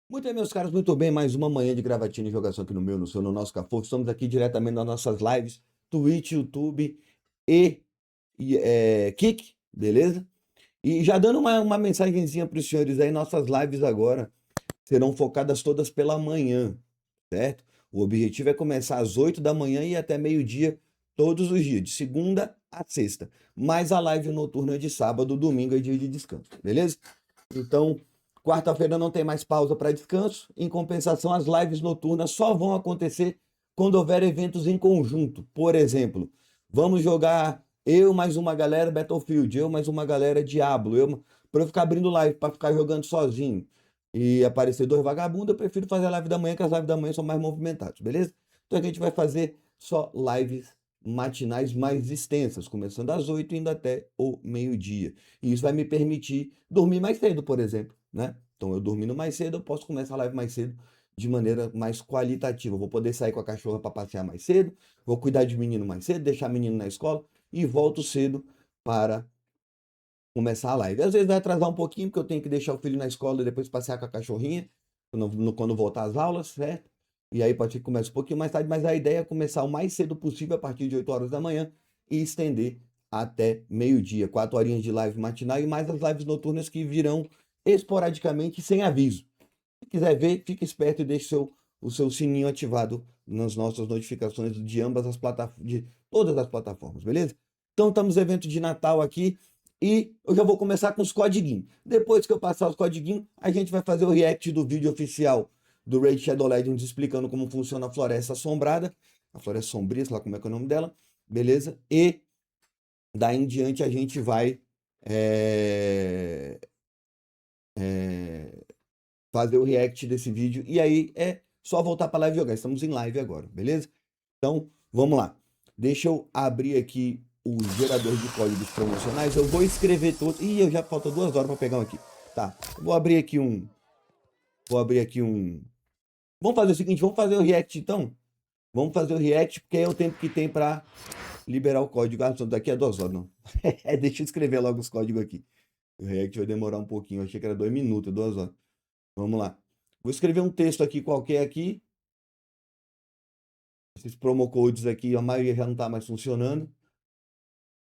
Muito bem, meus caras, muito bem. Mais uma manhã de gravatina e jogação aqui no meu, no seu, no nosso Cafofo. Estamos aqui diretamente nas nossas lives, Twitch, YouTube e Kick, beleza? E já dando uma mensagenzinha para os senhores aí, nossas lives agora serão focadas todas pela manhã, certo? O objetivo é começar às 8 da manhã e até meio-dia, todos os dias, de segunda a sexta. Mais a live noturna de sábado, domingo é dia de descanso, beleza? Então, quarta-feira não tem mais pausa para descanso. Em compensação, as lives noturnas só vão acontecer quando houver eventos em conjunto. Por exemplo, vamos jogar eu mais uma galera Battlefield, eu mais uma galera Diablo, para eu ficar abrindo live, para ficar jogando sozinho e aparecer dois vagabundos, eu prefiro fazer a live da manhã, que as lives da manhã são mais movimentadas, beleza? Então a gente vai fazer só lives matinais mais extensas, começando às 8 e indo até o meio-dia. E isso vai me permitir dormir mais cedo, por exemplo, né? Então, eu dormindo mais cedo, eu posso começar a live mais cedo de maneira mais qualitativa. Eu vou poder sair com a cachorra para passear mais cedo, vou cuidar de menino mais cedo, deixar menino na escola e volto cedo para começar a live. Às vezes vai atrasar um pouquinho, porque eu tenho que deixar o filho na escola e depois passear com a cachorrinha, quando voltar às aulas, certo? E aí pode ser que comece um pouquinho mais tarde, mas a ideia é começar o mais cedo possível, a partir de 8 horas da manhã, e estender até meio-dia. 4 horinhas de live matinal e mais as lives noturnas que virão esporadicamente, sem aviso. Se quiser ver, fique esperto e deixe o seu sininho ativado nas nossas notificações de ambas as plataformas, de todas as plataformas, beleza? Então estamos no evento de Natal aqui e eu já vou começar com os codiguinhos. Depois que eu passar os codiguinhos, a gente vai fazer o react do vídeo oficial do Raid Shadow Legends explicando como funciona a Floresta Assombrada, a Floresta Sombria, sei lá como é que é o nome dela, beleza? E daí em diante a gente vai é, é, fazer o react desse vídeo. E aí é só voltar para a live jogar. Estamos em live agora, beleza? Então, vamos lá. Deixa eu abrir aqui o gerador de códigos promocionais. Eu vou escrever todos. Ih, eu já falta 2 horas para pegar um aqui. Tá. Vou abrir aqui um. Vou abrir aqui um. Vamos fazer o seguinte, vamos fazer o react então? Vamos fazer o react, porque é o tempo que tem para liberar o código. Ah, daqui a 2 horas, não. Deixa eu escrever logo os códigos aqui. O react vai demorar um pouquinho. Eu achei que era 2 minutos, 2 horas. Vamos lá. Vou escrever um texto aqui qualquer aqui. Esses promo codes aqui, a maioria já não está mais funcionando.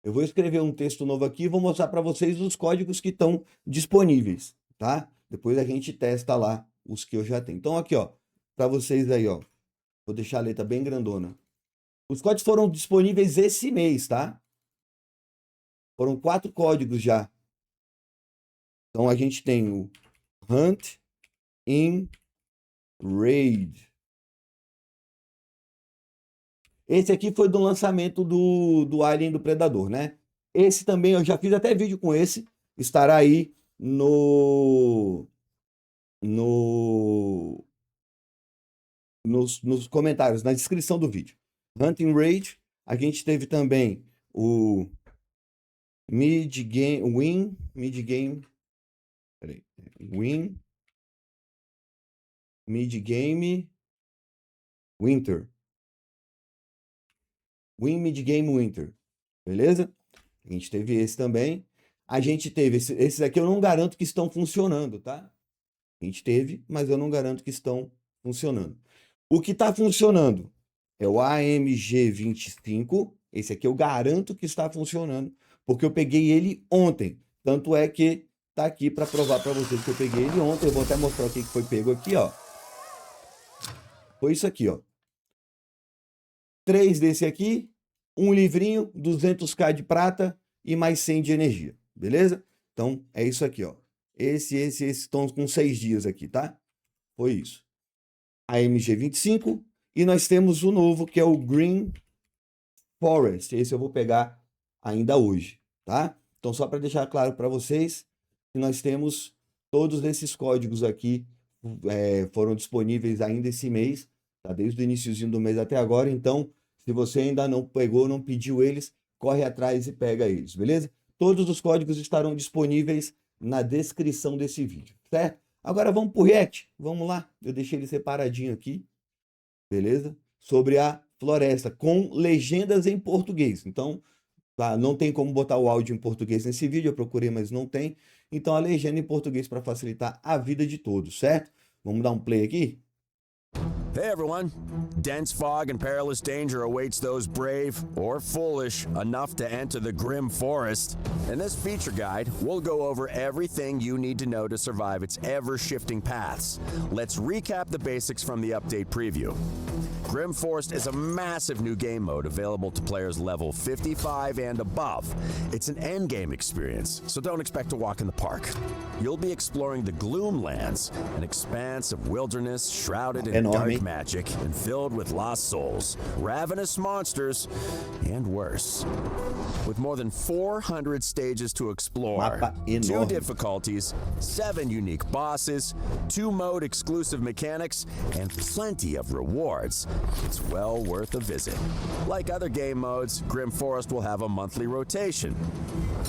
Eu vou escrever um texto novo aqui e vou mostrar para vocês os códigos que estão disponíveis, tá? Depois a gente testa lá os que eu já tenho. Então aqui, ó, para vocês aí, ó. Vou deixar a letra bem grandona. Os códigos foram disponíveis esse mês, tá? Foram 4 códigos já. Então a gente tem o Hunt in Raid. Esse aqui foi do lançamento do Alien do Predador, né? Esse também, eu já fiz até vídeo com esse. Estará aí no, nos comentários, na descrição do vídeo. Hunting Raid. A gente teve também o Mid Game Win. Mid Game. Peraí. Win. Mid Game Winter. Win Mid Game Winter. Beleza? A gente teve esse também. A gente teve esses aqui, eu não garanto que estão funcionando, tá? A gente teve, mas eu não garanto que estão funcionando. O que está funcionando é o AMG25. Esse aqui eu garanto que está funcionando, porque eu peguei ele ontem. Tanto é que tá aqui para provar para vocês que eu peguei ele ontem. Eu vou até mostrar o que foi pego aqui, ó. Foi isso aqui, ó. 3 desse aqui, um livrinho, 200k de prata e mais 100 de energia, beleza? Então, é isso aqui, ó. Esses estão com 6 dias aqui, tá? Foi isso. A MG25 e nós temos o novo, que é o Green Forest. Esse eu vou pegar ainda hoje, tá? Então, só para deixar claro para vocês que nós temos todos esses códigos aqui, foram disponíveis ainda esse mês, tá? Desde o iniciozinho do mês até agora. Então, se você ainda não pegou, não pediu eles, corre atrás e pega eles, beleza? Todos os códigos estarão disponíveis na descrição desse vídeo, certo? Agora vamos pro React. Vamos lá. Eu deixei ele separadinho aqui, beleza? Sobre a floresta, com legendas em português. Então, tá, não tem como botar o áudio em português nesse vídeo, eu procurei, mas não tem. Então, a legenda em português para facilitar a vida de todos, certo? Vamos dar um play aqui? Hey everyone! Dense fog and perilous danger awaits those brave or foolish enough to enter the grim forest. In this feature guide, we'll go over everything you need to know to survive its ever-shifting paths. Let's recap the basics from the update preview. Grim Forest is a massive new game mode available to players level 55 and above. It's an endgame experience, so don't expect to walk in the park. You'll be exploring the Gloomlands, an expanse of wilderness shrouded in dark magic and filled with lost souls, ravenous monsters, and worse. With more than 400 stages to explore, 2 difficulties, 7 unique bosses, 2 mode-exclusive mechanics, and plenty of rewards, it's well worth a visit. Like other game modes, Grim Forest will have a monthly rotation.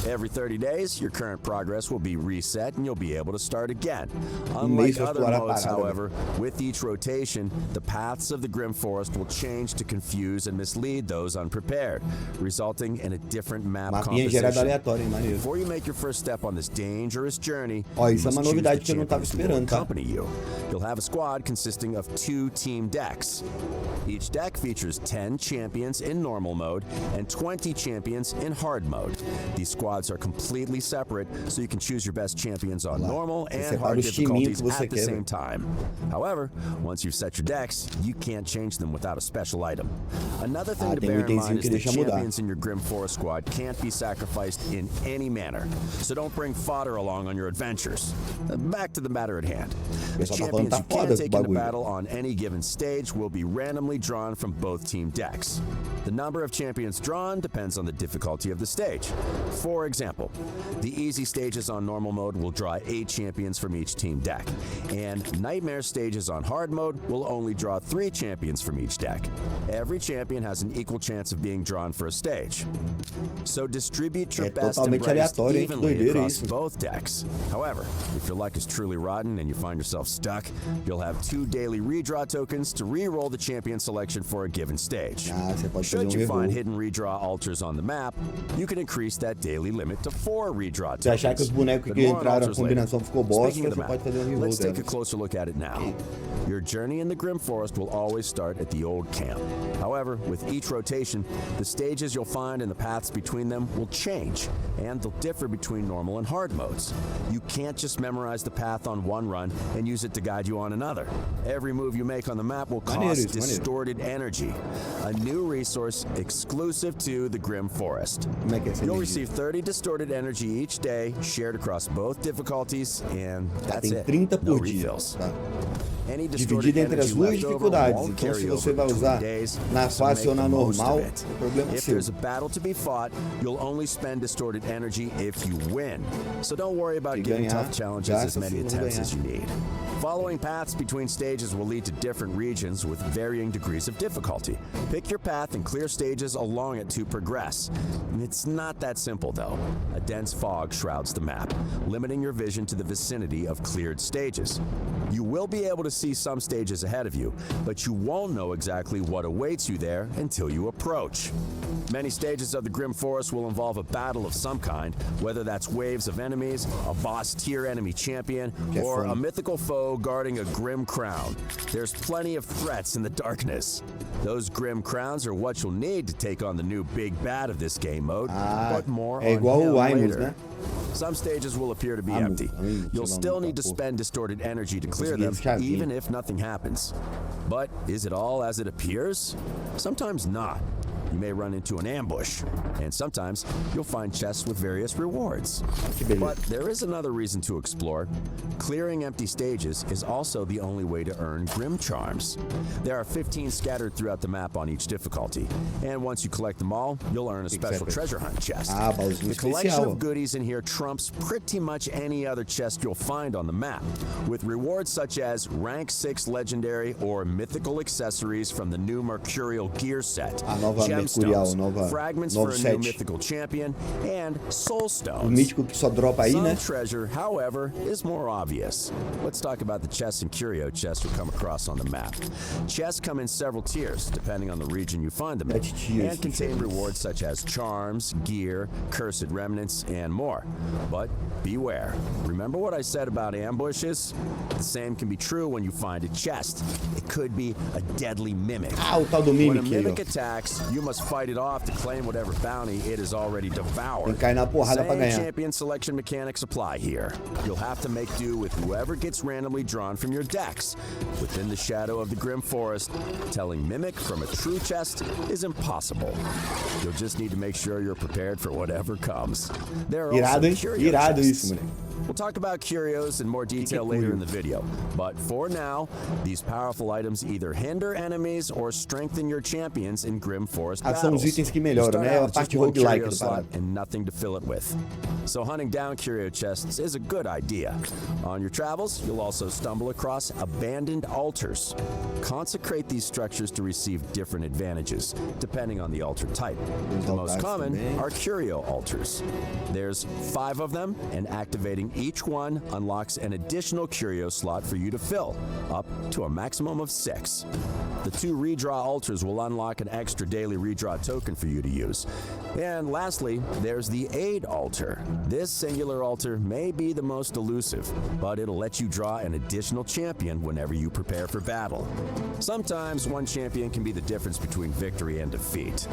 Every 30 days, your current progress will be reset and you'll be able to start again. Unlike other modes, however, with each rotation, the paths of the Grim Forest will change to confuse and mislead those unprepared, resulting in a different map composition. Before you make your first step on this dangerous journey, isso é uma novidade que eu não tava esperando, tá? Accompany you. You'll have a squad consisting of 2 team decks. Each deck features 10 champions in normal mode and 20 champions in hard mode. These squads are completely separate, so you can choose your best champions on normal and hard difficulties at the same time. However, once you've set your decks, you can't change them without a special item. Another thing to bear in mind is that champions in your Grim Forest squad can't be sacrificed in any manner, so don't bring fodder along on your adventures. Back to the matter at hand. The champions you can take into battle on any given stage will be randomly drawn from both team decks. The number of champions drawn depends on the difficulty of the stage. For example, the easy stages on normal mode will draw 8 champions from each team deck, and nightmare stages on hard mode will only draw 3 champions from each deck. Every champion has an equal chance of being drawn for a stage. So distribute your best and brightest evenly across both decks. However, if your luck is truly rotten and you find yourself stuck, you'll have 2 daily redraw tokens to re-roll the champion selection for a given stage. Should you find hidden redraw altars on the map, you can increase that daily limit to 4 redraw tokens. Se achar que os bonecos que entraram, a combinação ficou bosta, você pode fazer um reroll. Let's take a closer look at it now. Your journey in the Grim Forest will always start at the old camp. However, with each rotation, the stages you'll find and the paths between them will change, and they'll differ between normal and hard modes. You can't just memorize the path on one run and use it to guide you on another. Every move you make on the map will cost distorted energy, a new resource exclusive to the Grim Forest. You'll receive 30 distorted energy each day, shared across both difficulties, and that's it. No refills. Dividida entre as 2 dificuldades. Então, se você vai usar na fácil ou na normal, o problema é seu. If there's a battle to be fought, you'll only spend distorted energy if you win. So don't worry about giving tough challenges as many attempts as you need. Following paths between stages will lead to different regions with varying degrees of difficulty. Pick your path and clear stages along it to progress. It's not that simple, though. A dense fog shrouds the map, limiting your vision to the vicinity of cleared stages. You will be able to see some stages ahead of you, but you won't know exactly what awaits you there until you approach. Many stages of the Grim Forest will involve a battle of some kind, whether that's waves of enemies, a boss-tier enemy champion, or a mythical foe guarding a grim crown. There's plenty of threats in the darkness. Those grim crowns are what you'll need to take on the new big bad of this game mode, but more on him later. Some stages will appear to be empty. You'll still need to spend distorted energy to clear them, even if nothing happens. But is it all as it appears? Sometimes not. You may run into an ambush, and sometimes you'll find chests with various rewards. But there is another reason to explore. Clearing empty stages is also the only way to earn Grim Charms. There are 15 scattered throughout the map on each difficulty, and once you collect them all, you'll earn a special treasure hunt chest. The collection of goodies in here trumps pretty much any other chest you'll find on the map, with rewards such as rank 6 legendary or mythical accessories from the new Mercurial gear set, gem Mercurial, gemstones, fragments novo for a new set. mythical champion, and soul O stones. mítico que só dropa aí, Some né? treasure, however, is more obvious. Let's talk about the chests and curio chests you'll come across on the map. Chests come in several tiers, depending on the region you find them in, Sete tiers, and contain rewards such as charms, gear, cursed remnants, and more. But beware. Remember what I said about ambushes? The same can be true when you find a chest. It could be a deadly mimic. Ah, o tal do When a Mimic aí, mimic ó. attacks, you must fight it off to claim whatever bounty it has already Tem devoured. que cair na porrada pra Same ganhar. champion selection mechanics apply here. You'll have to make do with whoever gets randomly drawn from your decks. Within the shadow of the Grim Forest, telling Mimic from a true chest is impossible. You'll just need to make sure you're prepared for whatever comes. There are Irado, also hein? curio Irado chests. isso, moleque. We'll talk about curios in more detail later in the video, but for now, these powerful items either hinder enemies or strengthen your champions in Grim Forest Ah, são battles. os itens que You melhoram, start né? É out a with parte just one roguelike curio do slot parada. and nothing to fill it with. So hunting down curio chests is a good idea. On your travels, you'll also stumble across abandoned altars. Consecrate these structures to receive different advantages, depending on the altar type. Os The most altares common também. are curio altars. There's 5 of them, and activating each one unlocks an additional curio slot for you to fill, up to a maximum of 6. The 2 redraw altars will unlock an extra daily redraw token for you to use. And lastly, there's the aid altar. This singular altar may be the most elusive, but it'll let you draw an additional champion whenever you prepare for battle. Sometimes one champion can be the difference between victory and defeat.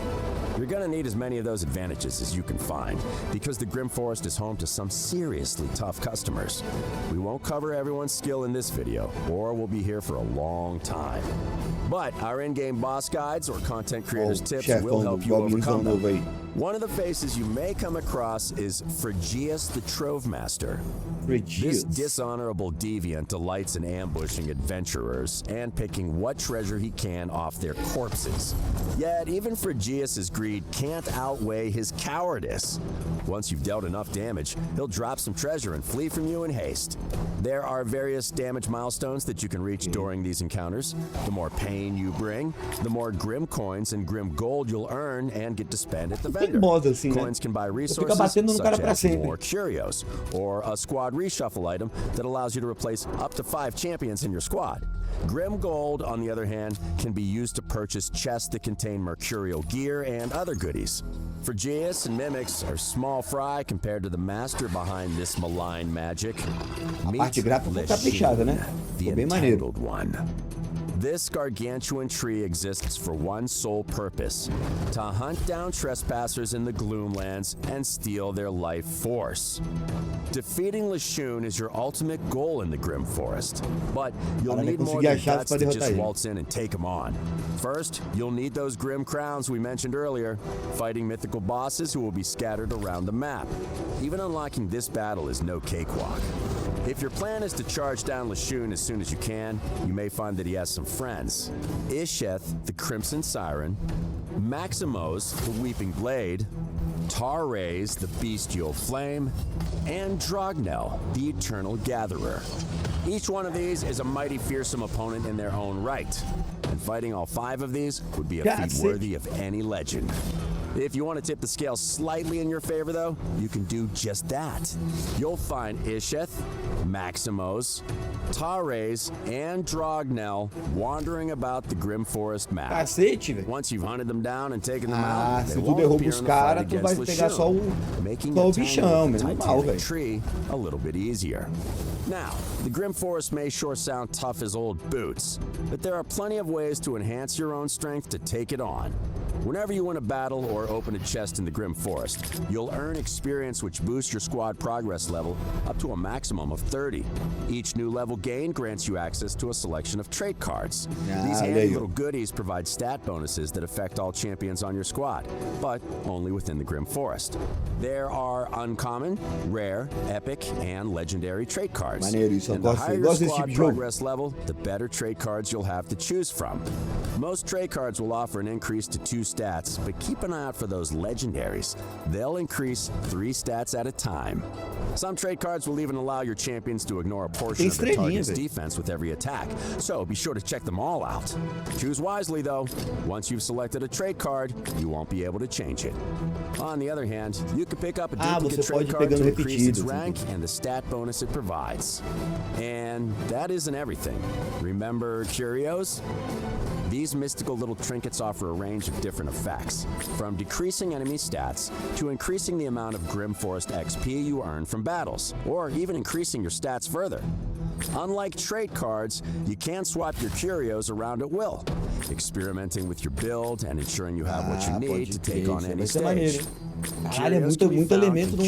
You're gonna need as many of those advantages as you can find, because the Grim Forest is home to some seriously tough customers. We won't cover everyone's skill in this video, or we'll be here for a long time. But our in-game boss guides or content Ó, creators o tips will chefão help do you Goblinzão overcome novo them. aí. One of the faces you may come across is Phrygius the Trove Master. This Phrygius. dishonorable deviant delights in ambushing adventurers and picking what treasure he can off their corpses. Yet even Phrygius's greed can't outweigh his cowardice. Once you've dealt enough damage, he'll drop some treasure and flee from you in haste. There are various damage milestones that you can reach during these encounters. The more pain you bring, the more Grim coins and Grim gold you'll earn and get to spend at the vendor. modo assim, né? Coins can buy fica resources batendo no cara such pra as sempre. more curios, or a squad reshuffle item that allows you to replace up to 5 champions in your squad. Grim Gold, on the other hand, can be used to purchase chests that contain mercurial gear and other goodies. Phrygius and Mimics are small fry compared to the master behind this malign magic. A parte gráfica ficou caprichada, né? The Ficou bem maneiro. Entangled One. This gargantuan tree exists for one sole purpose: to hunt down trespassers in the Gloomlands and steal their life force. Defeating Lashun is your ultimate goal in the Grim Forest, but you'll Cara, vai need more conseguir than achar guts pra to derrotar just ele. waltz in and take him on. First, you'll need those Grim crowns we mentioned earlier, fighting mythical bosses who will be scattered around the map. Even unlocking this battle is no cakewalk. If your plan is to charge down Lashun as soon as you can, you may find that he has some friends. Isheth, the Crimson Siren, Maximos, the Weeping Blade, Tares, the Bestial Flame, and Drognel, the Eternal Gatherer. Each one of these is a mighty fearsome opponent in their own right, and fighting all 5 of these would be a feat That's it. worthy of any legend. If you want to tip the scale slightly in your favor, though, you can do just that. You'll find Isheth, Maximos, Tares, and Drognel wandering about the Grim Forest map. Cacete, velho. Once you've hunted them down and taken them Ah, out, se they tu won't derruba appear os in the fight caras, tu vai against pegar só Lashun, making só o the bichão, tangle of the normal, Titanic velho. tree a little bit easier. Now, the Grim Forest may sure sound tough as old boots, but there are plenty of ways to enhance your own strength to take it on. Whenever you win a battle or open a chest in the Grim Forest, you'll earn experience which boosts your squad progress level up to a maximum of 30. Each new level gain grants you access to a selection of trait cards. These Ah, handy olha aí, ó. little goodies provide stat bonuses that affect all champions on your squad, but only within the Grim Forest. There are uncommon, rare, epic, and legendary trait cards. Maneiro isso, eu And the gosto, higher eu your gosto desse squad tipo de jogo. progress level, the better trait cards you'll have to choose from. Most trait cards will offer an increase to 2 stats, but keep an eye out for those legendaries. They'll increase 3 stats at a time. Some trade cards will even allow your champions to ignore a portion Tem of their estrelinha, target's velho. defense with every attack, so be sure to check them all out. Choose wisely, though. Once you've selected a trade card, you won't be able to change it. On the other hand, you can pick up a duplicate você trade pode ir card to pegando increase its repetidos, rank and the stat bonus it provides. And that isn't everything. Remember Curios? These mystical little trinkets offer a range of different effects, from decreasing enemy stats to increasing the amount of Grim Forest XP you earn from battles, or even increasing your stats further. Unlike trade cards, you can swap your curios around at will, experimenting with your build and ensuring you have what you need to take on any Vai ser maneiro, stage. hein? Caralho, é muito elemento num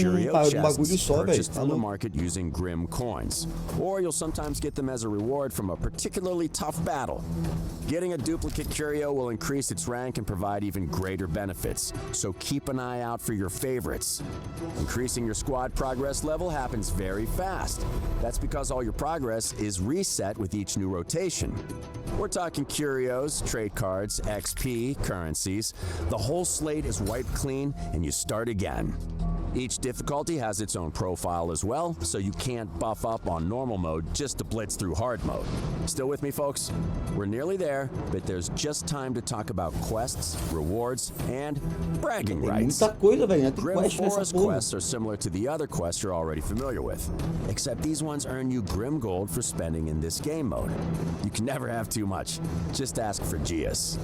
bagulho só, velho. Purchased from the market using Grim coins, or you'll sometimes get them as a reward from a particularly tough battle. Getting a duplicate curio will increase its rank and provide even greater benefits, so keep an eye out for your favorites. Increasing your squad progress level happens very fast. That's because all your progress is reset with each new rotation. We're talking curios, trade cards, XP, currencies. The whole slate is wiped clean and you start again. Each difficulty has its own profile as well, so you can't buff up on normal mode just to blitz through hard mode. Still with me, folks? We're nearly there, but there's just time to talk about quests, rewards, and bragging Tem rights. muita coisa, velho. Tem Grim quest nessa Forest porra. quests are similar to the other quests you're already familiar with, except these ones earn you Grim Gold for spending in this game mode. You can never have too much. Just ask for Geas.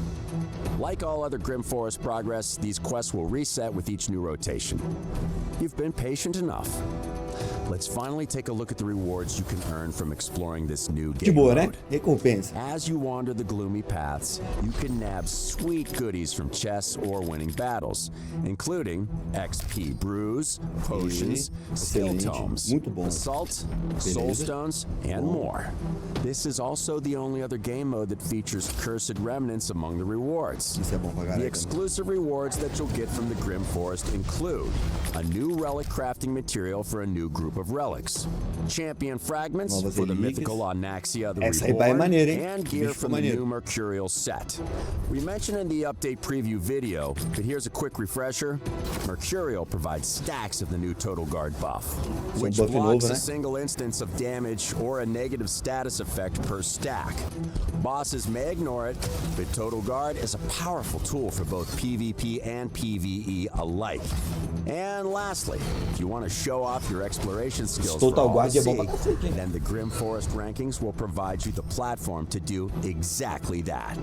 Like all other Grim Forest progress, these quests will reset with each new rotation. You've been patient enough. Let's finally take a look at the rewards you can earn from exploring this new De game boa, né? mode. Recompensa. As you wander the gloomy paths, you can nab sweet goodies from chests or winning battles, including XP brews, potions, skill excelente. tomes, Muito bom. assault, soul stones, and more. This is also the only other game mode that features cursed remnants among the rewards. Isso é bom pra The caralho. exclusive rewards that you'll get from the Grim Forest include a new relic crafting material for a new group of relics, champion fragments Novas for the relíquias. mythical Anaxia the Essa aí vai Reborn, maneiro, hein? and gear Bicho from the maneiro. new Mercurial set. We mentioned in the update preview video, but here's a quick refresher. Mercurial provides stacks of the new Total Guard buff, which buff blocks novo, a né? single instance of damage or a negative status effect per stack. Bosses may ignore it, but Total Guard is a powerful tool for both PvP and PvE alike. And lastly, if you want to show off your exploration skills for Total all Guard to é bom see, pra cacete, hein? then the Grim Forest rankings will provide you the platform to do exactly that.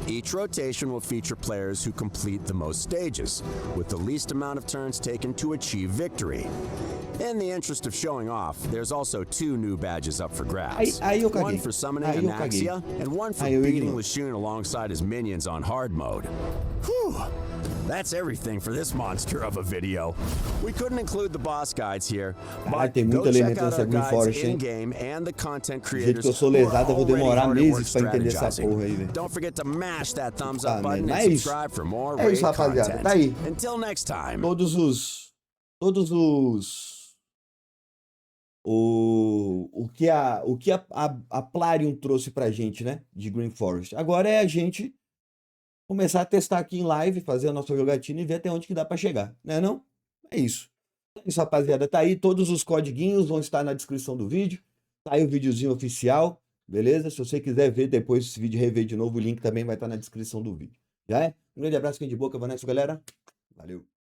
Each rotation will feature players who complete the most stages, with the least amount of turns taken to achieve victory. In the interest of showing off, there's also 2 new badges up for grabs. Aí eu caguei. One for summoning Aí eu caguei. Anaxia, and one for Aí eu beating ignoro. Lashun alongside his minions on hard mode. Whew. That's everything for this monster of a video. We couldn't include the boss guides here, Caralho, but tem go muito check elemento out nessa our Green guides Forest, hein? in-game and the content Do jeito creators que eu sou who are lesado, eu vou already demorar hard at work meses pra entender essa strategizing. porra aí, velho. Don't forget to mash that thumbs Tá, up button mano, and é isso. subscribe for more É raid isso, rapaziada. content. Tá aí. Until next time. O que a Plarium trouxe pra gente, né? De Green Forest. Agora é a gente começar a testar aqui em live, fazer a nossa jogatina e ver até onde que dá pra chegar, né não? É isso. É isso, rapaziada. Tá aí, todos os codiguinhos vão estar na descrição do vídeo. Tá aí o videozinho oficial, beleza? Se você quiser ver depois esse vídeo, rever de novo, o link também vai estar na descrição do vídeo. Já é? Um grande abraço, quem de boca, Vanessa, galera. Valeu.